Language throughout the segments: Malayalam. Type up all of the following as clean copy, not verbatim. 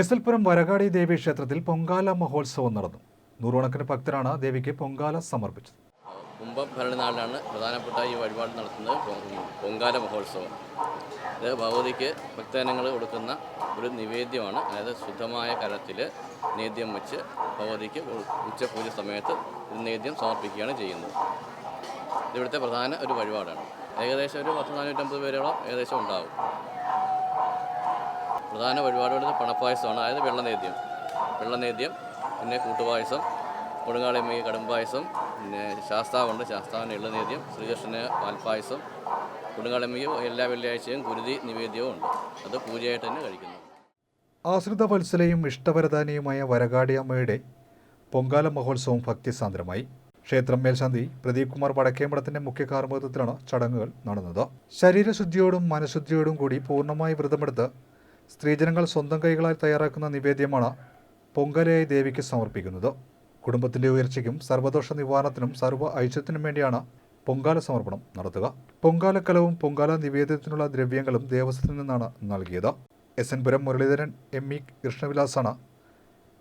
എസ്എൽപുരം വരകാടി ദേവി ക്ഷേത്രത്തിൽ പൊങ്കാല മഹോത്സവം നടന്നു. നൂറുകണക്കിന് ഭക്തരാണ് ദേവിക്ക് പൊങ്കാല സമർപ്പിച്ചത്. കുംഭം ഭരണനാളിലാണ് പ്രധാനപ്പെട്ട ഈ വഴിപാട് നടത്തുന്നത് പൊങ്കാല മഹോത്സവം. ഇത് ഭഗവതിക്ക് ഭക്തജനങ്ങൾ കൊടുക്കുന്ന ഒരു നിവേദ്യമാണ്. അതായത് ശുദ്ധമായ കലത്തിൽ നേദ്യം വെച്ച് ഭഗവതിക്ക് ഉച്ചപൂജ സമയത്ത് നേദ്യം സമർപ്പിക്കുകയാണ് ചെയ്യുന്നത്. ഇവിടുത്തെ പ്രധാന ഒരു വഴിപാടാണ്. ഏകദേശം ഒരു 450 പേരോളം ഏകദേശം ഉണ്ടാകും. പ്രധാന വഴിപാടുകൾ പണപ്പായസമാണ്. അതായത് വെള്ളനേദ്യം, പിന്നെ കൂട്ടുപായസം, കൊടുങ്ങാളിയമ്മയ്ക്ക് കടുംപായസം, പിന്നെ ശാസ്താവുണ്ട്, ശാസ്താവിന് എള്ളുനേദ്യം, ശ്രീകൃഷ്ണന് പാൽപ്പായസം, കൊടുങ്ങാളിയമ്മയ്ക്ക് എല്ലാ വെള്ളിയാഴ്ചയും കുരുതി നിവേദ്യവും ഉണ്ട്. അത് പൂജയായിട്ട് തന്നെ കഴിക്കുന്നു. ആശ്രിത വത്സലയും ഇഷ്ടവരദാനിയുമായ വരകാടി അമ്മയുടെ പൊങ്കാല മഹോത്സവം ഭക്തിസാന്ദ്രമായി. ക്ഷേത്രം മേൽശാന്തി പ്രദീപ് കുമാർ വടക്കേമഠത്തിന്റെ മുഖ്യ കാർമ്മികത്വത്തിലാണ് ചടങ്ങുകൾ നടന്നത്. ശരീരശുദ്ധിയോടും മനഃശുദ്ധിയോടും കൂടി പൂർണ്ണമായി വ്രതമെടുത്ത് സ്ത്രീജനങ്ങൾ സ്വന്തം കൈകളാൽ തയ്യാറാക്കുന്ന നിവേദ്യമാണ് പൊങ്കാലയായി ദേവിക്ക് സമർപ്പിക്കുന്നത്. കുടുംബത്തിന്റെ ഉയർച്ചയ്ക്കും സർവ്വദോഷ നിവാരണത്തിനും സർവ്വ ഐശ്വര്യത്തിനും വേണ്ടിയാണ് പൊങ്കാല സമർപ്പണം നടത്തുക. പൊങ്കാലക്കലവും പൊങ്കാല നിവേദ്യത്തിനുള്ള ദ്രവ്യങ്ങളും ദേവസ്വത്തിൽ നിന്നാണ് നൽകിയത്. എസ്എൻപുരം മുരളീധരൻ എം.ഇ. കൃഷ്ണവിലാസാണ്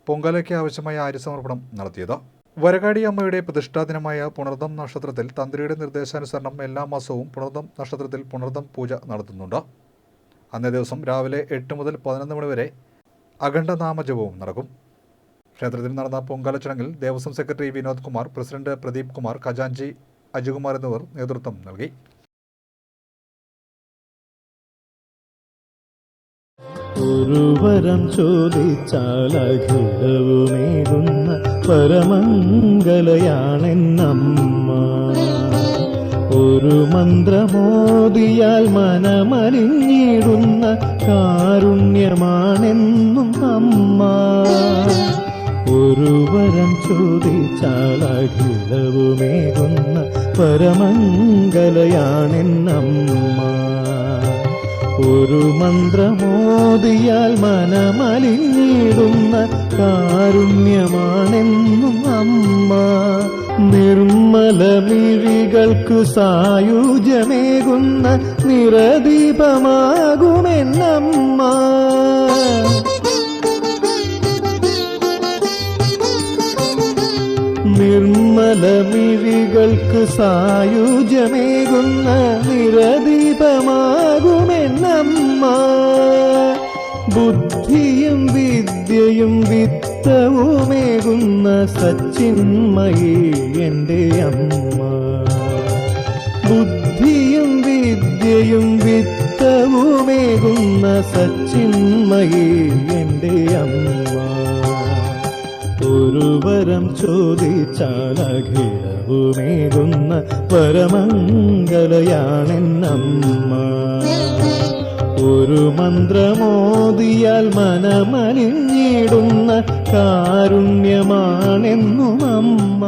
പൊങ്കാലയ്ക്ക് ആവശ്യമായ ആര്യസമർപ്പണം നടത്തിയത്. വരകാടി അമ്മയുടെ പ്രതിഷ്ഠാദിനമായ പുണർദം നക്ഷത്രത്തിൽ തന്ത്രിയുടെ നിർദ്ദേശാനുസരണം എല്ലാ മാസവും പുണർദം നക്ഷത്രത്തിൽ പുണർദം പൂജ നടത്തുന്നുണ്ട്. അന്നേ ദിവസം രാവിലെ 8 മുതൽ 11 മണി വരെ അഖണ്ഡ നാമജപവും നടക്കും. ക്ഷേത്രത്തിൽ നടന്ന പൊങ്കാല ചടങ്ങിൽ ദേവസ്വം സെക്രട്ടറി വിനോദ് കുമാർ, പ്രസിഡന്റ് പ്രദീപ് കുമാർ, ഖജാൻജി അജുകുമാർ എന്നിവർ നേതൃത്വം നൽകി. ഒരുവരം ചോദിച്ചാൽ അഖിലവുമേകുന്ന പരമംഗലയാണെന്നമ്മ. ഒരു മന്ത്രമോദിയാൽ മനമലിഞ്ഞിടുന്ന കാരുണ്യമാണെന്നും അമ്മ. ഒരുവരം ചോദിച്ചാൽ അഖിലവുമേകുന്ന പരമംഗലയാണെന്നമ്മ. ഒരു മന്ത്രമോദിയാൽ മനമലിഞ്ഞിടുന്ന കാരുണ്യമാണെന്നും അമ്മ. നിർമ്മലമിഴികൾക്കു സായുജ്യമേകുന്ന നിറദീപമാകുമെന്നമ്മ. നിർമ്മലമിഴികൾക്ക് സായുജ്യമേകുന്ന നിറദീപമാകുമെന്നമ്മ. ബുദ്ധിയും വിദ്യയും വിത്തവുമേകുന്ന സച്ചിന്മയി എൻ്റെ അമ്മ. ബുദ്ധിയും വിദ്യയും വിത്തവുമേകുന്ന സച്ചിന്മയി എൻ്റെ അമ്മ. ഒരുവരം ചോദിച്ചാൽ അഖിലവുമേകുന്ന പരമംഗലയാണെന്നമ്മ. ഒരു മന്ത്രമോദിയാൽ മനമലിഞ്ഞിടുന്ന കാരുണ്യമാണെന്നും അമ്മ.